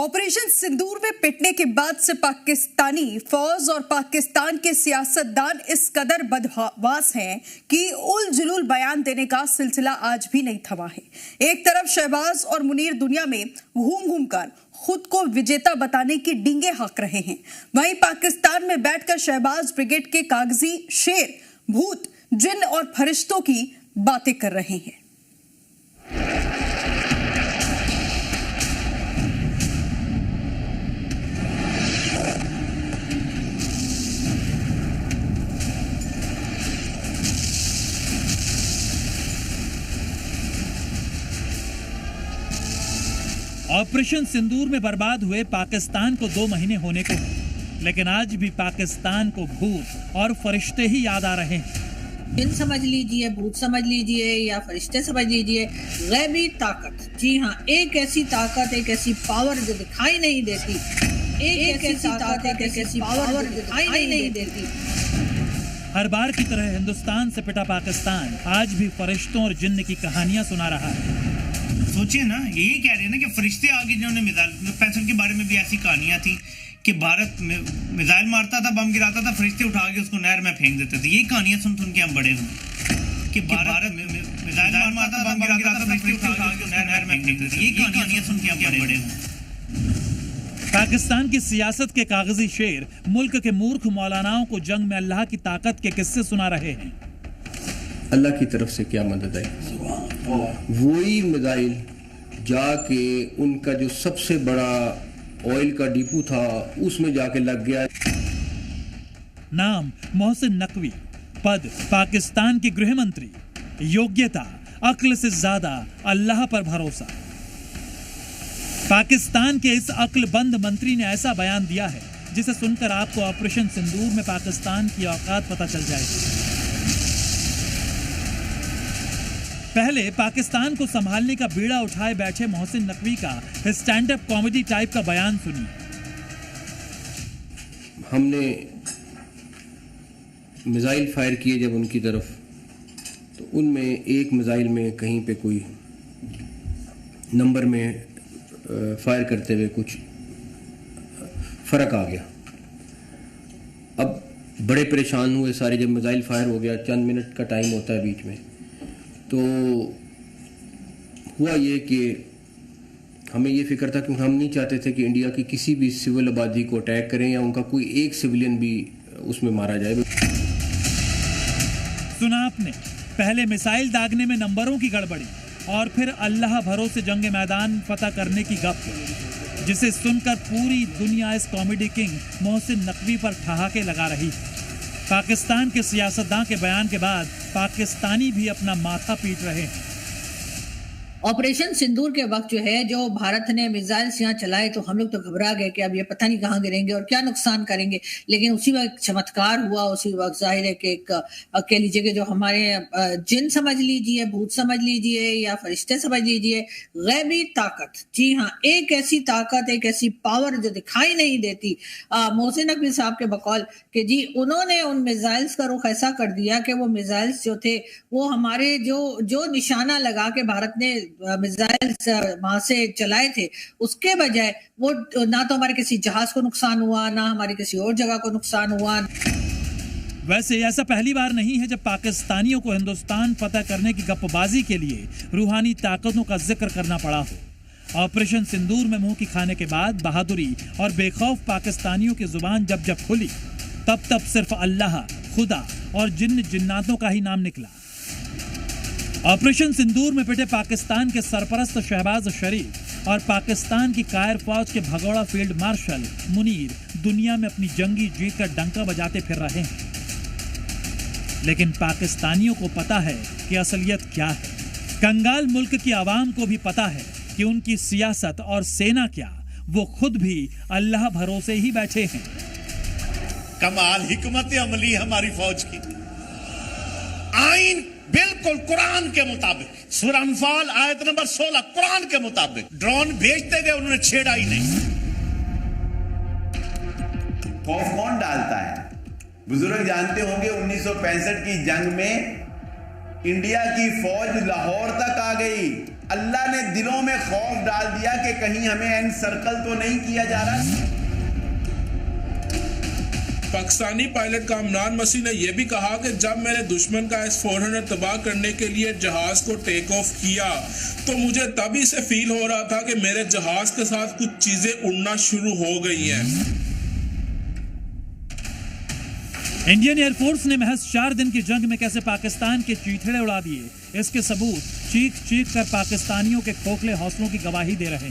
Operation सिंदूर में पिटने के बाद से पाकिस्तानी फौज और पाकिस्तान के सियासतदान इस कदर बदहवास हैं कि उल जुलूल बयान देने का सिलसिला आज भी नहीं थमा है। एक तरफ शहबाज और मुनीर दुनिया में घूम घूम कर खुद को विजेता बताने की डींगे हाँक रहे हैं, वहीं पाकिस्तान में बैठकर शहबाज ब्रिगेड के कागजी शेर भूत जिन और फरिश्तों की बातें कर रहे हैं। ऑपरेशन सिंदूर में बर्बाद हुए पाकिस्तान को 2 महीने होने को हैं, लेकिन आज भी पाकिस्तान को भूत और फरिश्ते ही याद आ रहे हैं। जिन समझ लीजिए, भूत समझ लीजिए या फरिश्ते समझ लीजिए, गैबी ताकत, जी हाँ, एक ऐसी ताकत, एक ऐसी पावर जो दिखाई नहीं देती, एक ऐसी ताकत, एक ऐसी पावर जो दिखाई नहीं देती। हर बार की तरह हिंदुस्तान से पिटा पाकिस्तान आज भी फरिश्तों और जिन्न की कहानियां सुना रहा है। सोचिए ना, यही कह रहे हैं ना कि फरिश्ते आगे जिन्होंने मिसाइल 65 के बारे में भी ऐसी कहानियां थी कि भारत में मिसाइल मारता था, बम गिराता था, फरिश्ते उठा के उसको नहर में फेंक देते थे। यही कहानियां सुन सुन के हम बड़े हुए कि भारत में मिसाइल मारता था, बम गिराता था, फरिश्ते उठा के उसको नहर में फेंक देते थे। यही कहानियां सुन के हम बड़े हुए। पाकिस्तान की सियासत के कागजी शेर मुल्क के मूर्ख मौलानाओं को जंग में अल्लाह की ताकत के किस्से सुना रहे हैं। अल्लाह की तरफ से क्या मदद आई, वही मिसाइल जाके उनका जो सबसे बड़ा ऑयल का डिपो था उसमें जाके लग गया। नाम मोहसिन नकवी, पद पाकिस्तान के गृह मंत्री, योग्यता अक्ल से ज्यादा अल्लाह पर भरोसा। पाकिस्तान के इस अक्लबंद मंत्री ने ऐसा बयान दिया है जिसे सुनकर आपको ऑपरेशन सिंदूर में पाकिस्तान की औकात पता चल जाएगी। पहले पाकिस्तान को संभालने का बीड़ा उठाए बैठे मोहसिन नकवी का स्टैंड अप कॉमेडी टाइप का बयान सुनिए। हमने मिसाइल फायर किए जब उनकी तरफ, तो उनमें एक मिसाइल में कहीं पे कोई नंबर में फायर करते हुए कुछ फर्क आ गया। अब बड़े परेशान हुए सारे, जब मिसाइल फायर हो गया, चंद मिनट का टाइम होता है बीच में, तो हुआ ये कि हमें ये फिक्र था, क्योंकि हम नहीं चाहते थे कि इंडिया की किसी भी सिविल आबादी को अटैक करें या उनका कोई एक सिविलियन भी उसमें मारा जाए। सुना आपने, पहले मिसाइल दागने में नंबरों की गड़बड़ी और फिर अल्लाह भरोसे जंग मैदान फतह करने की गप, जिसे सुनकर पूरी दुनिया इस कॉमेडी किंग मोहसिन नकवी पर ठहाके लगा रही है। पाकिस्तान के सियासतदान के बयान के बाद पाकिस्तानी भी अपना माथा पीट रहे हैं। ऑपरेशन सिंदूर के वक्त जो है, जो भारत ने मिसाइल यहाँ चलाए, तो हम लोग तो घबरा गए कि अब ये पता नहीं कहाँ गिरेंगे और क्या नुकसान करेंगे। लेकिन उसी वक्त चमत्कार हुआ, उसी वक्त जाहिर है कि एक कह लीजिए कि जो हमारे जिन समझ लीजिए, भूत समझ लीजिए या फरिश्ते समझ लीजिए, गैबी ताकत, जी हाँ, एक ऐसी ताकत, एक ऐसी पावर जो दिखाई नहीं देती। मोहसिन नकवी साहब के बकौल कि जी उन्होंने उन मिसाइल्स का रुख ऐसा कर दिया कि वो मिसाइल्स जो थे वो हमारे जो निशाना लगा के भारत ने मिसाइल वहां से चलाए थे, उसके बजाय वो ना तो हमारे किसी जहाज को नुकसान हुआ, ना हमारी किसी और जगह को नुकसान हुआ। वैसे ऐसा पहली बार नहीं है जब पाकिस्तानियों को हिंदुस्तान फतह करने की गप्पबाजी के लिए रूहानी ताकतों का जिक्र करना पड़ा हो। ऑपरेशन सिंदूर में मुंह की खाने के बाद बहादुरी और बेखौफ पाकिस्तानियों की जुबान जब खुली, तब सिर्फ अल्लाह, खुदा और जिन्नातों का ही नाम निकला। ऑपरेशन सिंदूर में पिटे पाकिस्तान के सरपरस्त शहबाज शरीफ और पाकिस्तान की कायर फौज के भगोड़ा फील्ड मार्शल मुनीर दुनिया में अपनी जंगी जीत का डंका बजाते फिर रहे हैं। लेकिन पाकिस्तानियों को पता है कि असलियत क्या है। कंगाल मुल्क की आवाम को भी पता है कि उनकी सियासत और सेना क्या, वो खुद भी अल्लाह भरोसे ही बैठे हैं। कमाल हिकमत अमली हमारी फौज की, आइन बिल्कुल कुरान के मुताबिक, सूरह अनफाल आयत नंबर 16 कुरान के मुताबिक। ड्रोन भेजते गए, उन्होंने छेड़ा ही नहीं। खौफ कौन डालता है? बुजुर्ग जानते होंगे 1965 की जंग में इंडिया की फौज लाहौर तक आ गई, अल्लाह ने दिलों में खौफ डाल दिया कि कहीं हमें एंड सर्कल तो नहीं किया जा रहा। पाकिस्तानी पायलट कामरान मसीह ने यह भी कहा कि जब मैंने दुश्मन का S-400 तबाह करने के लिए जहाज को टेक ऑफ किया तो मुझे तभी से फील हो रहा था कि मेरे जहाज के साथ कुछ चीजें उड़ना शुरू हो गई हैं। इंडियन एयरफोर्स ने महज 4 दिन की जंग में कैसे पाकिस्तान के चीथड़े उड़ा दिए, इसके सबूत चीख चीख कर पाकिस्तानियों के खोखले हौसलों की गवाही दे रहे हैं।